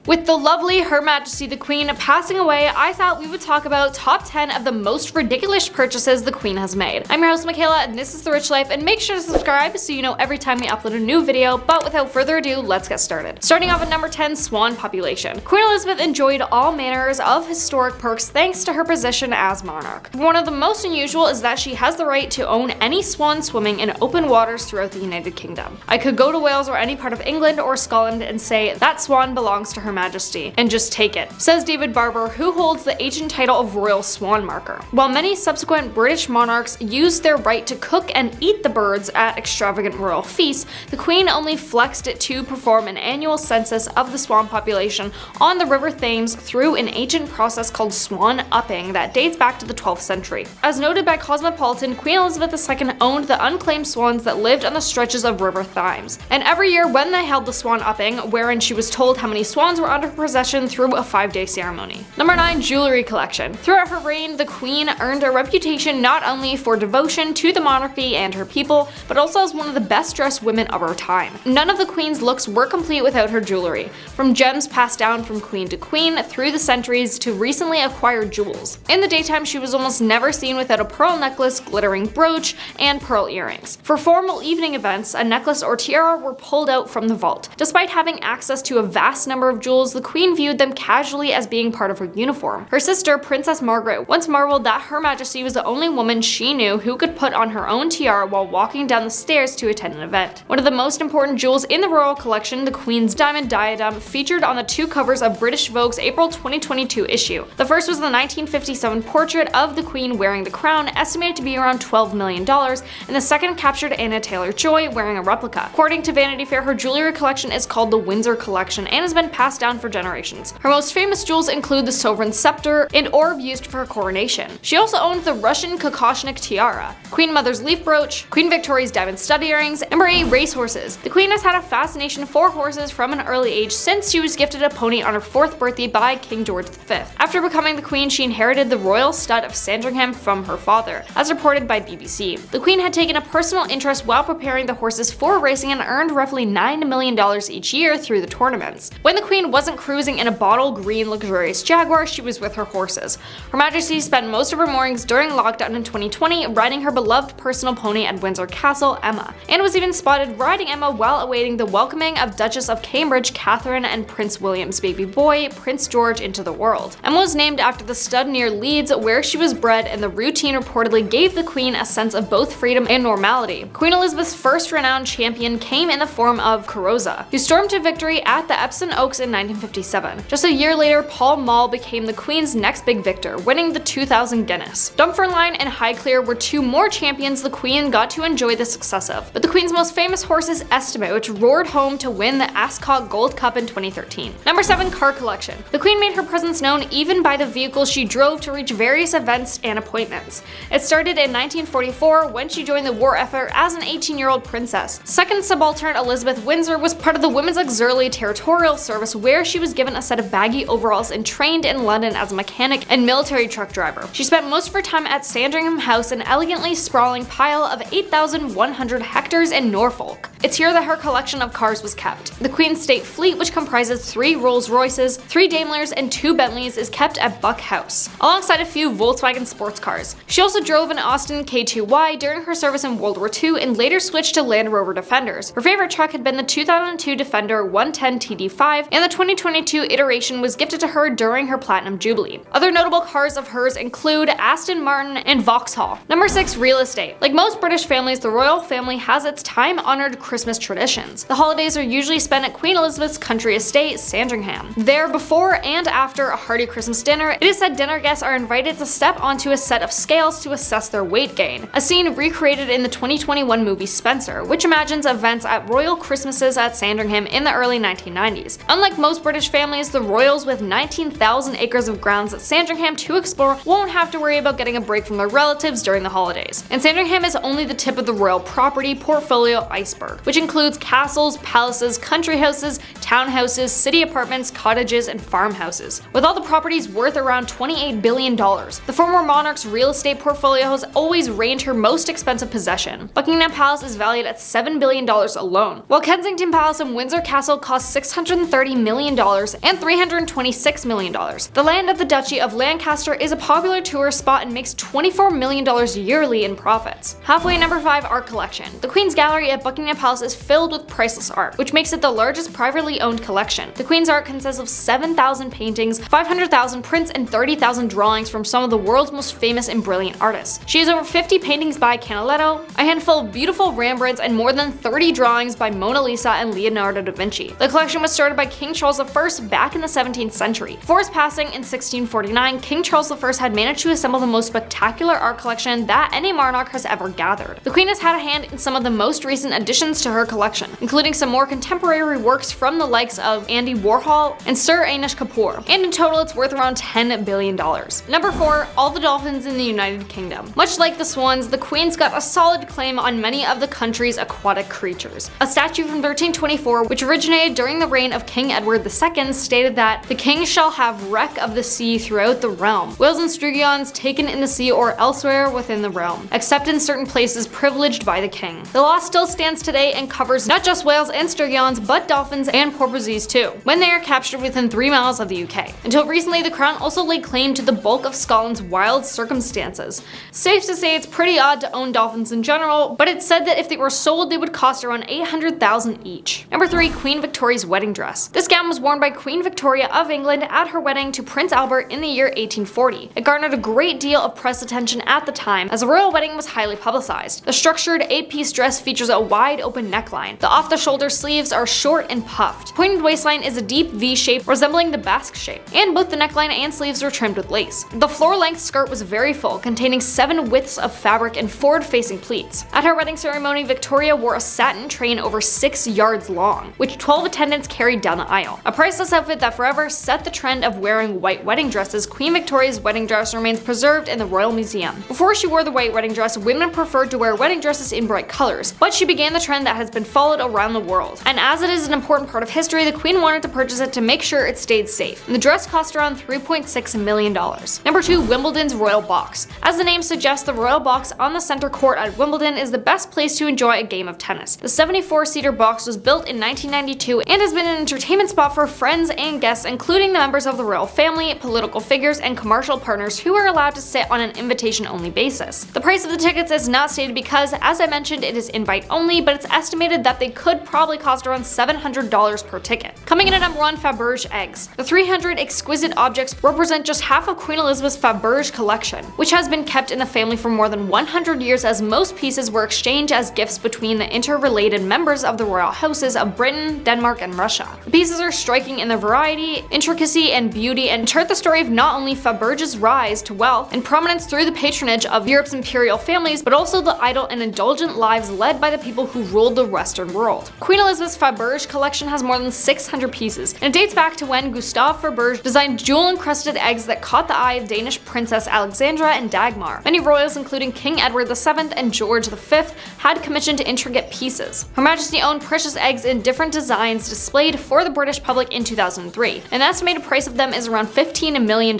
With the lovely Her Majesty the Queen passing away, I thought we would talk about top 10 of the most ridiculous purchases the Queen has made. I'm your host Michaela and this is The Rich Life, and make sure to subscribe so you know every time we upload a new video, but without further ado, let's get started. Starting off at number 10, Swan Population. Queen Elizabeth enjoyed all manners of historic perks thanks to her position as monarch. One of the most unusual is that she has the right to own any swan swimming in open waters throughout the United Kingdom. I could go to Wales or any part of England or Scotland and say that swan belongs to Her Majesty, and just take it, says David Barber, who holds the ancient title of Royal Swan Marker. While many subsequent British monarchs used their right to cook and eat the birds at extravagant royal feasts, the Queen only flexed it to perform an annual census of the swan population on the River Thames through an ancient process called swan upping that dates back to the 12th century. As noted by Cosmopolitan, Queen Elizabeth II owned the unclaimed swans that lived on the stretches of River Thames, and every year when they held the swan upping, wherein she was told how many swans were under her possession through a 5-day ceremony. Number 9, Jewelry Collection. Throughout her reign, the Queen earned a reputation not only for devotion to the monarchy and her people, but also as one of the best dressed women of her time. None of the Queen's looks were complete without her jewelry, from gems passed down from queen to queen through the centuries to recently acquired jewels. In the daytime, she was almost never seen without a pearl necklace, glittering brooch, and pearl earrings. For formal evening events, a necklace or tiara were pulled out from the vault. Despite having access to a vast number of jewels, the Queen viewed them casually as being part of her uniform. Her sister, Princess Margaret, once marveled that Her Majesty was the only woman she knew who could put on her own tiara while walking down the stairs to attend an event. One of the most important jewels in the royal collection, the Queen's diamond diadem, featured on the two covers of British Vogue's April 2022 issue. The first was the 1957 portrait of the Queen wearing the crown, estimated to be around $12 million, and the second captured Anna Taylor-Joy wearing a replica. According to Vanity Fair, her jewelry collection is called the Windsor Collection and has been passed down for generations. Her most famous jewels include the sovereign scepter and orb used for her coronation. She also owned the Russian Kokoshnik tiara, Queen Mother's leaf brooch, Queen Victoria's diamond stud earrings, and Marie racehorses. The Queen has had a fascination for horses from an early age since she was gifted a pony on her 4th birthday by King George V. After becoming the Queen, she inherited the royal stud of Sandringham from her father, as reported by BBC. The Queen had taken a personal interest while preparing the horses for racing and earned roughly $9 million each year through the tournaments. When the Queen wasn't cruising in a bottle green luxurious Jaguar, she was with her horses. Her Majesty spent most of her mornings during lockdown in 2020 riding her beloved personal pony at Windsor Castle, Emma, and was even spotted riding Emma while awaiting the welcoming of Duchess of Cambridge Catherine and Prince William's baby boy, Prince George, into the world. Emma was named after the stud near Leeds where she was bred, and the routine reportedly gave the Queen a sense of both freedom and normality. Queen Elizabeth's first renowned champion came in the form of Carosa, who stormed to victory at the Epsom Oaks in 1957. Just a year later, Paul Mall became the Queen's next big victor, winning the 2000 Guinness. Dunfermline and Highclere were two more champions the Queen got to enjoy the success of, but the Queen's most famous horse is Estimate, which roared home to win the Ascot Gold Cup in 2013. Number 7, Car Collection. The Queen made her presence known even by the vehicle she drove to reach various events and appointments. It started in 1944 when she joined the war effort as an 18-year-old princess. Second Subaltern Elizabeth Windsor was part of the Women's Auxiliary Territorial Service, where she was given a set of baggy overalls and trained in London as a mechanic and military truck driver. She spent most of her time at Sandringham House, an elegantly sprawling pile of 8,100 hectares in Norfolk. It's here that her collection of cars was kept. The Queen's state fleet, which comprises 3 Rolls-Royces, 3 Daimlers, and 2 Bentleys, is kept at Buck House, alongside a few Volkswagen sports cars. She also drove an Austin K2Y during her service in World War II and later switched to Land Rover Defenders. Her favorite truck had been the 2002 Defender 110 TD5, and the 2022 iteration was gifted to her during her Platinum Jubilee. Other notable cars of hers include Aston Martin and Vauxhall. Number 6, Real Estate. Like most British families, the royal family has its time-honored Christmas traditions. The holidays are usually spent at Queen Elizabeth's country estate, Sandringham. There, before and after a hearty Christmas dinner, it is said dinner guests are invited to step onto a set of scales to assess their weight gain, a scene recreated in the 2021 movie Spencer, which imagines events at royal Christmases at Sandringham in the early 1990s. Unlike most British families, the royals with 19,000 acres of grounds at Sandringham to explore won't have to worry about getting a break from their relatives during the holidays. And Sandringham is only the tip of the royal property portfolio iceberg, which includes castles, palaces, country houses, townhouses, city apartments, cottages, and farmhouses. With all the properties worth around $28 billion, the former monarch's real estate portfolio has always reigned her most expensive possession. Buckingham Palace is valued at $7 billion alone, while Kensington Palace and Windsor Castle cost $630 million million and $326 million. The land of the Duchy of Lancaster is a popular tourist spot and makes $24 million yearly in profits. Halfway at number 5, art collection. The Queen's Gallery at Buckingham Palace is filled with priceless art, which makes it the largest privately owned collection. The Queen's art consists of 7,000 paintings, 500,000 prints, and 30,000 drawings from some of the world's most famous and brilliant artists. She has over 50 paintings by Canaletto, a handful of beautiful Rembrandts, and more than 30 drawings by Mona Lisa and Leonardo da Vinci. The collection was started by King Charles I back in the 17th century. Before his passing in 1649, King Charles I had managed to assemble the most spectacular art collection that any monarch has ever gathered. The Queen has had a hand in some of the most recent additions to her collection, including some more contemporary works from the likes of Andy Warhol and Sir Anish Kapoor, and in total it's worth around $10 billion. Number 4, all the dolphins in the United Kingdom. Much like the swans, the Queen's got a solid claim on many of the country's aquatic creatures. A statute from 1324, which originated during the reign of King Edward II, stated that the king shall have wreck of the sea throughout the realm, whales and sturgeons taken in the sea or elsewhere within the realm, except in certain places privileged by the king. The law still stands today and covers not just whales and sturgeons, but dolphins and porpoises too, when they are captured within 3 miles of the UK. Until recently, the Crown also laid claim to the bulk of Scotland's wild circumstances. Safe to say it's pretty odd to own dolphins in general, but it's said that if they were sold, they would cost around $800,000 each. Number 3, Queen Victoria's wedding dress. This gown was worn by Queen Victoria of England at her wedding to Prince Albert in the year 1840. It garnered a great deal of press attention at the time, as the royal wedding was highly publicized. The structured 8-piece dress features a wide open neckline. The off-the-shoulder sleeves are short and puffed. The pointed waistline is a deep V shape resembling the basque shape, and both the neckline and sleeves were trimmed with lace. The floor-length skirt was very full, containing 7 widths of fabric and forward-facing pleats. At her wedding ceremony, Victoria wore a satin train over 6 yards long, which 12 attendants carried down the aisle. A priceless outfit that forever set the trend of wearing white wedding dresses, Queen Victoria's wedding dress remains preserved in the Royal Museum. Before she wore the white wedding dress, women preferred to wear wedding dresses in bright colors, but she began the trend that has been followed around the world. And as it is an important part of history, the Queen wanted to purchase it to make sure it stayed safe. And the dress cost around $3.6 million. Number 2, Wimbledon's Royal Box. As the name suggests, the Royal Box on the center court at Wimbledon is the best place to enjoy a game of tennis. The 74-seater box was built in 1992 and has been an entertainment spot for friends and guests, including the members of the royal family, political figures, and commercial partners who are allowed to sit on an invitation-only basis. The price of the tickets is not stated because, as I mentioned, it is invite-only, but it's estimated that they could probably cost around $700 per ticket. Coming in at number 1, Faberge Eggs. The 300 exquisite objects represent just half of Queen Elizabeth's Faberge collection, which has been kept in the family for more than 100 years, as most pieces were exchanged as gifts between the interrelated members of the royal houses of Britain, Denmark, and Russia. The pieces are striking in their variety, intricacy, and beauty, and chart the story of not only Faberge's rise to wealth and prominence through the patronage of Europe's imperial families, but also the idle and indulgent lives led by the people who ruled the Western world. Queen Elizabeth's Faberge collection has more than 600 pieces, and it dates back to when Gustave Faberge designed jewel-encrusted eggs that caught the eye of Danish Princess Alexandra and Dagmar. Many royals, including King Edward VII and George V, had commissioned intricate pieces. Her Majesty owned precious eggs in different designs displayed for the British public in 2003. An estimated price of them is around $15 million. And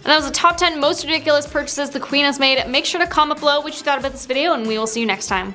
that was the top 10 most ridiculous purchases the Queen has made. Make sure to comment below what you thought about this video, and we will see you next time.